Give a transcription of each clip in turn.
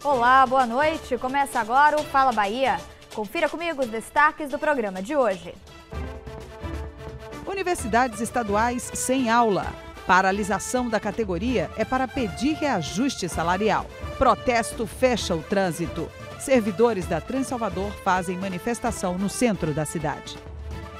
Olá, boa noite. Começa agora o Fala Bahia. Confira comigo os destaques do programa de hoje. Universidades estaduais sem aula. Paralisação da categoria é para pedir reajuste salarial. Protesto fecha o trânsito. Servidores da Transalvador fazem manifestação no centro da cidade.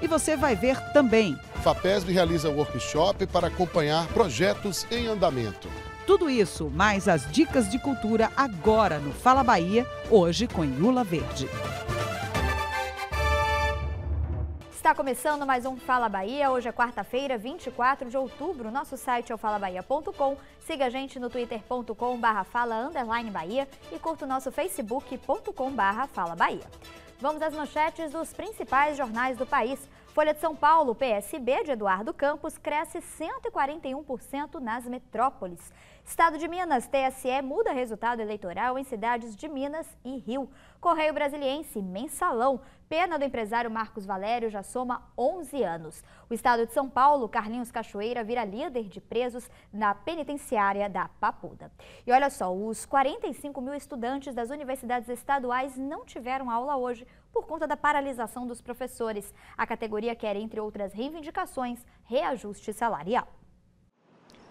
E você vai ver também. FAPESB realiza workshop para acompanhar projetos em andamento. Tudo isso, mais as dicas de cultura agora no Fala Bahia, hoje com Lula Verde. Está começando mais um Fala Bahia. Hoje é quarta-feira, 24 de outubro. Nosso site é o falabahia.com. Siga a gente no twitter.com/fala_bahia e curta o nosso facebook.com/Fala Bahia. Vamos às manchetes dos principais jornais do país. Folha de São Paulo, PSB de Eduardo Campos cresce 141% nas metrópoles. Estado de Minas, TSE muda resultado eleitoral em cidades de Minas e Rio. Correio Brasiliense, mensalão. Pena do empresário Marcos Valério já soma 11 anos. O Estado de São Paulo, Carlinhos Cachoeira vira líder de presos na penitenciária da Papuda. E olha só, os 45 mil estudantes das universidades estaduais não tiveram aula hoje por conta da paralisação dos professores. A categoria quer, entre outras reivindicações, reajuste salarial.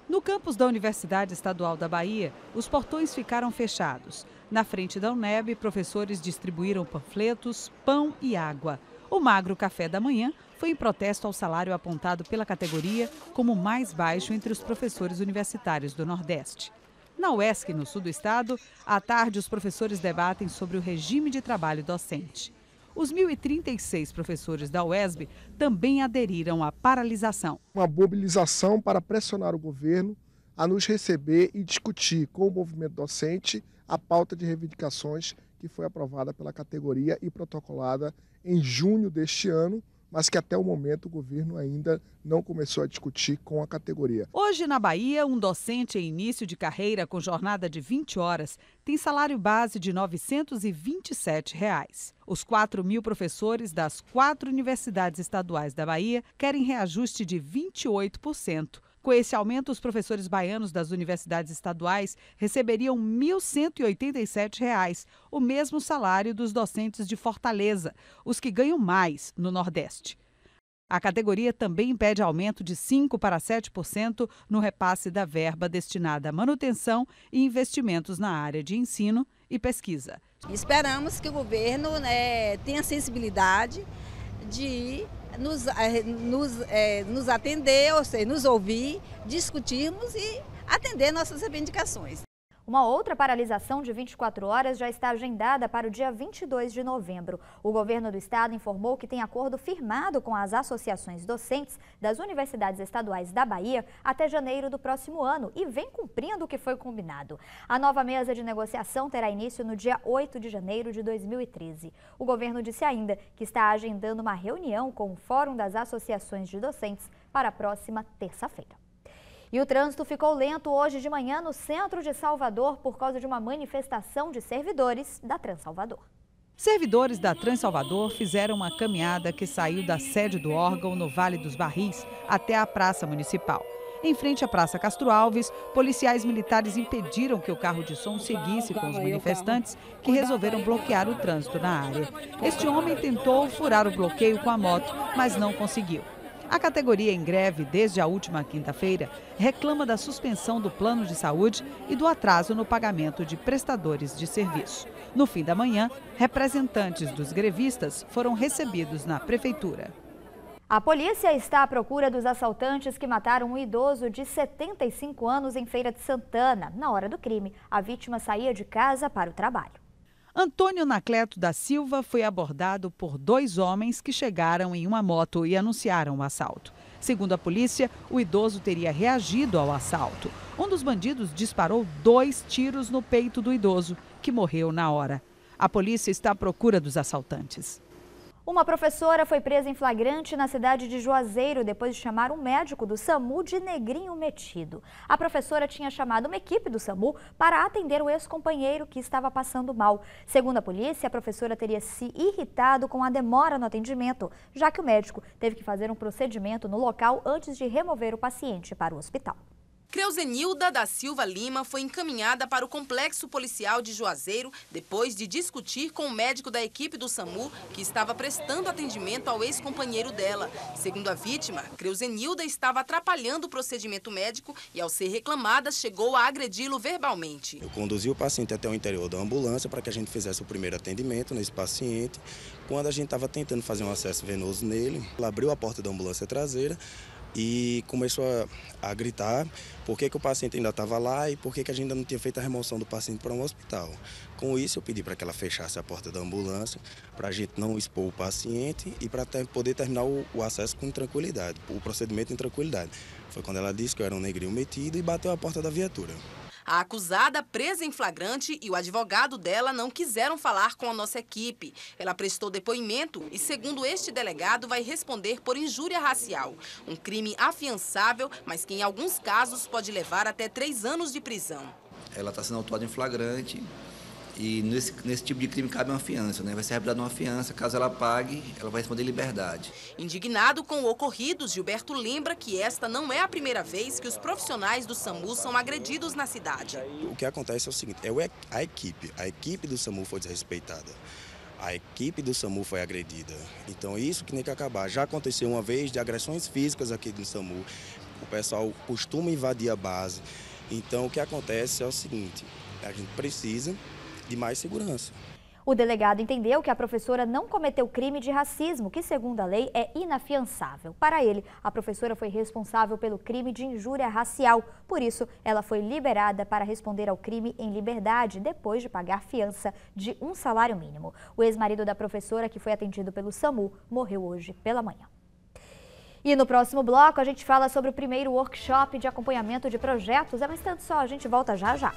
No campus da Universidade Estadual da Bahia, os portões ficaram fechados. Na frente da UNEB, professores distribuíram panfletos, pão e água. O magro café da manhã foi em protesto ao salário apontado pela categoria como o mais baixo entre os professores universitários do Nordeste. Na UESC, no sul do estado, à tarde os professores debatem sobre o regime de trabalho docente. Os 1.036 professores da UESB também aderiram à paralisação. Uma mobilização para pressionar o governo a nos receber e discutir com o movimento docente a pauta de reivindicações que foi aprovada pela categoria e protocolada em junho deste ano, mas que até o momento o governo ainda não começou a discutir com a categoria. Hoje na Bahia, um docente em início de carreira com jornada de 20 horas tem salário base de R$ 927. Os 4.000 professores das 4 universidades estaduais da Bahia querem reajuste de 28%. Com esse aumento, os professores baianos das universidades estaduais receberiam R$ 1.187, o mesmo salário dos docentes de Fortaleza, os que ganham mais no Nordeste. A categoria também pede aumento de 5% para 7% no repasse da verba destinada à manutenção e investimentos na área de ensino e pesquisa. Esperamos que o governo tenha sensibilidade de nos atender, ou seja, nos ouvir, discutirmos e atender nossas reivindicações. Uma outra paralisação de 24 horas já está agendada para o dia 22 de novembro. O governo do estado informou que tem acordo firmado com as associações docentes das universidades estaduais da Bahia até janeiro do próximo ano e vem cumprindo o que foi combinado. A nova mesa de negociação terá início no dia 8 de janeiro de 2013. O governo disse ainda que está agendando uma reunião com o Fórum das Associações de Docentes para a próxima terça-feira. E o trânsito ficou lento hoje de manhã no centro de Salvador por causa de uma manifestação de servidores da Transalvador. Servidores da Transalvador fizeram uma caminhada que saiu da sede do órgão no Vale dos Barris até a Praça Municipal. Em frente à Praça Castro Alves, policiais militares impediram que o carro de som seguisse com os manifestantes que resolveram bloquear o trânsito na área. Este homem tentou furar o bloqueio com a moto, mas não conseguiu. A categoria em greve desde a última quinta-feira reclama da suspensão do plano de saúde e do atraso no pagamento de prestadores de serviço. No fim da manhã, representantes dos grevistas foram recebidos na prefeitura. A polícia está à procura dos assaltantes que mataram um idoso de 75 anos em Feira de Santana. Na hora do crime, a vítima saía de casa para o trabalho. Antônio Nacleto da Silva foi abordado por 2 homens que chegaram em uma moto e anunciaram o assalto. Segundo a polícia, o idoso teria reagido ao assalto. Um dos bandidos disparou 2 tiros no peito do idoso, que morreu na hora. A polícia está à procura dos assaltantes. Uma professora foi presa em flagrante na cidade de Juazeiro depois de chamar um médico do SAMU de negrinho metido. A professora tinha chamado uma equipe do SAMU para atender o ex-companheiro que estava passando mal. Segundo a polícia, a professora teria se irritado com a demora no atendimento, já que o médico teve que fazer um procedimento no local antes de remover o paciente para o hospital. Creuzenilda da Silva Lima foi encaminhada para o Complexo Policial de Juazeiro depois de discutir com o médico da equipe do SAMU que estava prestando atendimento ao ex-companheiro dela. Segundo a vítima, Creuzenilda estava atrapalhando o procedimento médico e, ao ser reclamada, chegou a agredi-lo verbalmente. Eu conduzi o paciente até o interior da ambulância para que a gente fizesse o primeiro atendimento nesse paciente. Quando a gente estava tentando fazer um acesso venoso nele, ela abriu a porta da ambulância traseira e começou a gritar por que o paciente ainda estava lá e por que a gente ainda não tinha feito a remoção do paciente para um hospital. Com isso, eu pedi para que ela fechasse a porta da ambulância, para a gente não expor o paciente e para poder terminar o acesso com tranquilidade, o procedimento em tranquilidade. Foi quando ela disse que eu era um negrinho metido e bateu a porta da viatura. A acusada, presa em flagrante, e o advogado dela não quiseram falar com a nossa equipe. Ela prestou depoimento e, segundo este delegado, vai responder por injúria racial. Um crime afiançável, mas que em alguns casos pode levar até 3 anos de prisão. Ela está sendo autuada em flagrante e nesse tipo de crime cabe uma fiança, né? Vai ser realizada uma fiança, caso ela pague, ela vai responder liberdade. Indignado com o ocorrido, Gilberto lembra que esta não é a primeira vez que os profissionais do SAMU são agredidos na cidade. O que acontece é o seguinte, a equipe do SAMU foi desrespeitada. A equipe do SAMU foi agredida. Então isso que tem que acabar. Já aconteceu uma vez de agressões físicas aqui do SAMU. O pessoal costuma invadir a base. Então o que acontece é o seguinte, a gente precisa de mais segurança. O delegado entendeu que a professora não cometeu crime de racismo, que, segundo a lei, é inafiançável. Para ele, a professora foi responsável pelo crime de injúria racial. Por isso, ela foi liberada para responder ao crime em liberdade, depois de pagar fiança de um salário mínimo. O ex-marido da professora, que foi atendido pelo SAMU, morreu hoje pela manhã. E no próximo bloco, a gente fala sobre o primeiro workshop de acompanhamento de projetos. É um instante só, a gente volta já já.